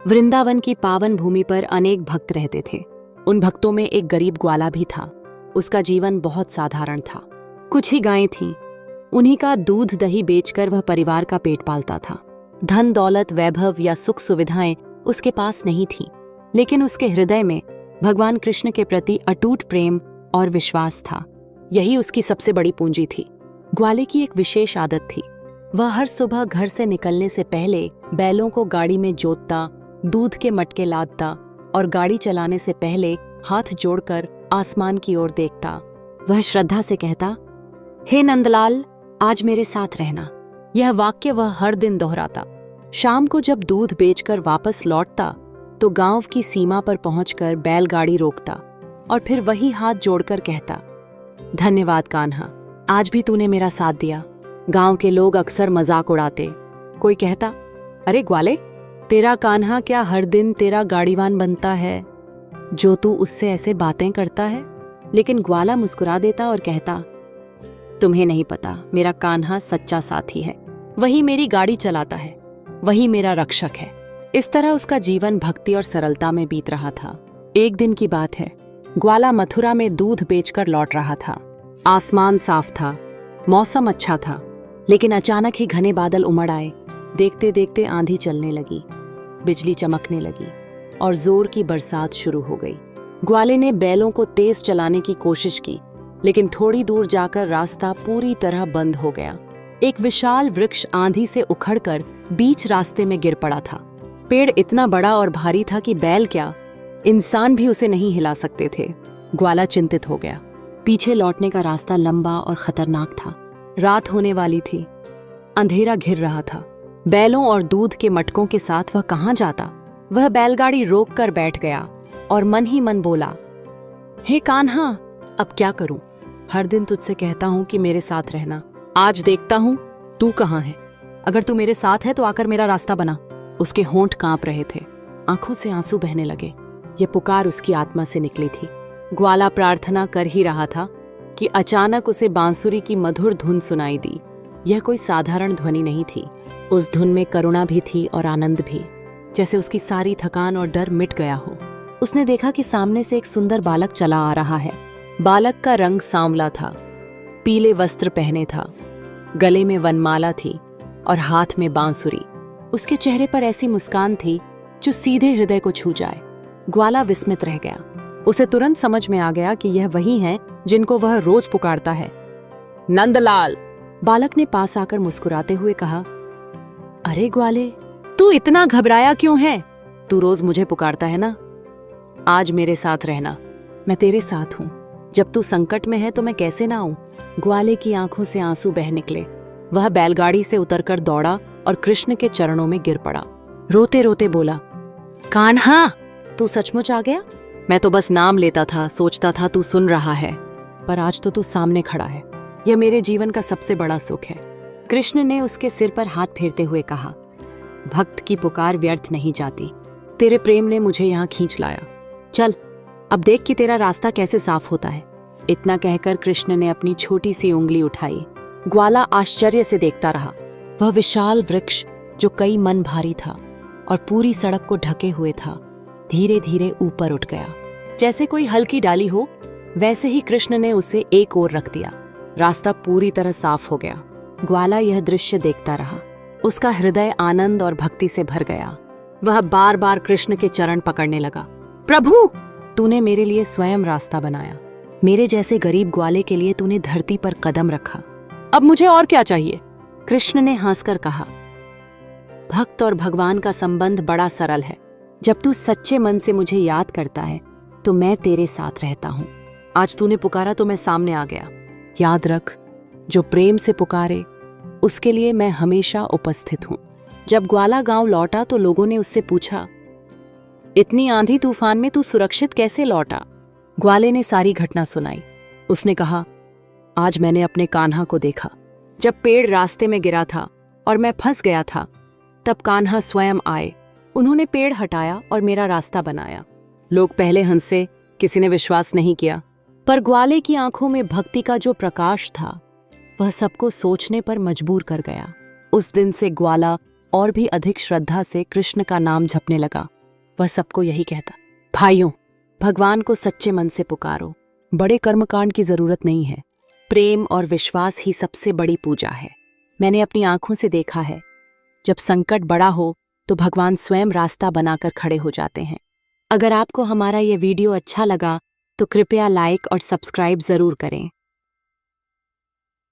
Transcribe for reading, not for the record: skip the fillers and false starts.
वृंदावन की पावन भूमि पर अनेक भक्त रहते थे। उन भक्तों में एक गरीब ग्वाला भी था। उसका जीवन बहुत साधारण था। कुछ ही गायें थीं। उन्हीं का दूध दही बेचकर वह परिवार का पेट पालता था। धन दौलत वैभव या सुख सुविधाएं उसके पास नहीं थीं, लेकिन उसके हृदय में भगवान कृष्ण के प्रति अटूट प्रेम और विश्वास था। यही उसकी सबसे बड़ी पूंजी थी। ग्वाले की एक विशेष आदत थी। वह हर सुबह घर से निकलने से पहले बैलों को गाड़ी में जोतता, दूध के मटके लादता और गाड़ी चलाने से पहले हाथ जोड़कर आसमान की ओर देखता। वह श्रद्धा से कहता, हे नंदलाल, आज मेरे साथ रहना। यह वाक्य वह हर दिन दोहराता। शाम को जब दूध बेचकर वापस लौटता तो गांव की सीमा पर पहुंचकर बैलगाड़ी रोकता और फिर वही हाथ जोड़कर कहता, धन्यवाद कान्हा, आज भी तूने मेरा साथ दिया। गांव के लोग अक्सर मजाक उड़ाते। कोई कहता, अरे ग्वाले, तेरा कान्हा क्या हर दिन तेरा गाड़ीवान बनता है जो तू उससे ऐसे बातें करता है? लेकिन ग्वाला मुस्कुरा देता और कहता, तुम्हें नहीं पता, मेरा कान्हा सच्चा साथी है। वही मेरी गाड़ी चलाता है, वही मेरा रक्षक है। इस तरह उसका जीवन भक्ति और सरलता में बीत रहा था। एक दिन की बात है। ग्वाला मथुरा में दूध बेचकर लौट रहा था। आसमान साफ था, मौसम अच्छा था, लेकिन अचानक ही घने बादल उमड़ आए। देखते देखते आंधी चलने लगी, बिजली चमकने लगी और जोर की बरसात शुरू हो गई। ग्वाले ने बैलों को तेज चलाने की कोशिश की, लेकिन थोड़ी दूर जाकर रास्ता पूरी तरह बंद हो गया। एक विशाल वृक्ष आंधी से उखड़कर बीच रास्ते में गिर पड़ा था। पेड़ इतना बड़ा और भारी था कि बैल क्या, इंसान भी उसे नहीं हिला सकते थे। ग्वाला चिंतित हो गया। पीछे लौटने का रास्ता लंबा और खतरनाक था। रात होने वाली थी, अंधेरा घिर रहा था। बैलों और दूध के मटकों के साथ वह कहाँ जाता? वह बैलगाड़ी रोक कर बैठ गया और मन ही मन बोला, हे कान्हा, अब क्या करूं? हर दिन तुझसे कहता हूं कि मेरे साथ रहना। आज देखता हूं तू कहाँ है। अगर तू मेरे साथ है तो आकर मेरा रास्ता बना। उसके होंठ कांप रहे थे, आंखों से आंसू बहने लगे। ये पुकार उसकी आत्मा से निकली थी। ग्वाला प्रार्थना कर ही रहा था कि अचानक उसे बांसुरी की मधुर धुन सुनाई दी। यह कोई साधारण ध्वनि नहीं थी। उस धुन में करुणा भी थी और आनंद भी, जैसे उसकी सारी थकान और डर मिट गया हो। उसने देखा कि सामने से एक सुंदर बालक चला आ रहा है। बालक का रंग सांवला था, पीले वस्त्र पहने था, गले में वनमाला थी और हाथ में बांसुरी। उसके चेहरे पर ऐसी मुस्कान थी जो सीधे हृदय को छू जाए। ग्वाला विस्मित रह गया। उसे तुरंत समझ में आ गया कि यह वही हैं जिनको वह रोज पुकारता है। नंदलाल, बालक ने पास आकर मुस्कुराते हुए कहा, अरे ग्वाले, तू इतना घबराया क्यों है? तू रोज मुझे पुकारता है ना। आज मेरे साथ रहना, मैं तेरे साथ हूं। जब तू संकट में है तो मैं कैसे ना आऊं? ग्वाले की आंखों से आंसू बह निकले। वह बैलगाड़ी से उतरकर दौड़ा और कृष्ण के चरणों में गिर पड़ा। रोते रोते बोला, कान्हा, तू सचमुच आ गया? मैं तो बस नाम लेता था, सोचता था तू सुन रहा है, पर आज तो तू सामने खड़ा है। यह मेरे जीवन का सबसे बड़ा सुख है। कृष्ण ने उसके सिर पर हाथ फेरते हुए कहा, भक्त की पुकार व्यर्थ नहीं जाती। तेरे प्रेम ने मुझे यहाँ खींच लाया। चल, अब देख कि तेरा रास्ता कैसे साफ होता है। इतना कहकर कृष्ण ने अपनी छोटी सी उंगली उठाई। ग्वाला आश्चर्य से देखता रहा। वह विशाल वृक्ष, जो कई मन भारी था और पूरी सड़क को ढके हुए था, धीरे धीरे ऊपर उठ गया। जैसे कोई हल्की डाली हो, वैसे ही कृष्ण ने उसे एक ओर रख दिया। रास्ता पूरी तरह साफ हो गया। ग्वाला यह दृश्य देखता रहा। उसका हृदय आनंद और भक्ति से भर गया। वह बार बार कृष्ण के चरण पकड़ने लगा। प्रभु, तूने मेरे लिए स्वयं रास्ता बनाया। मेरे जैसे गरीब ग्वाले के लिए तूने धरती पर कदम रखा। अब मुझे और क्या चाहिए? कृष्ण ने हंसकर कहा, भक्त और भगवान का संबंध बड़ा सरल है। जब तू सच्चे मन से मुझे याद करता है तो मैं तेरे साथ रहता हूँ। आज तूने पुकारा तो मैं सामने आ गया। याद रख, जो प्रेम से पुकारे उसके लिए मैं हमेशा उपस्थित हूँ। जब ग्वाला गांव लौटा तो लोगों ने उससे पूछा, इतनी आंधी तूफान में तू सुरक्षित कैसे लौटा? ग्वाले ने सारी घटना सुनाई। उसने कहा, आज मैंने अपने कान्हा को देखा। जब पेड़ रास्ते में गिरा था और मैं फंस गया था, तब कान्हा स्वयं आए। उन्होंने पेड़ हटाया और मेरा रास्ता बनाया। लोग पहले हंसे, किसी ने विश्वास नहीं किया, पर ग्वाले की आंखों में भक्ति का जो प्रकाश था वह सबको सोचने पर मजबूर कर गया। उस दिन से ग्वाला और भी अधिक श्रद्धा से कृष्ण का नाम जपने लगा। वह सबको यही कहता, भाइयों, भगवान को सच्चे मन से पुकारो, बड़े कर्मकांड की जरूरत नहीं है, प्रेम और विश्वास ही सबसे बड़ी पूजा है। मैंने अपनी आंखों से देखा है, जब संकट बड़ा हो तो भगवान स्वयं रास्ता बनाकर खड़े हो जाते हैं। अगर आपको हमारा ये वीडियो अच्छा लगा तो कृपया लाइक और सब्सक्राइब जरूर करें।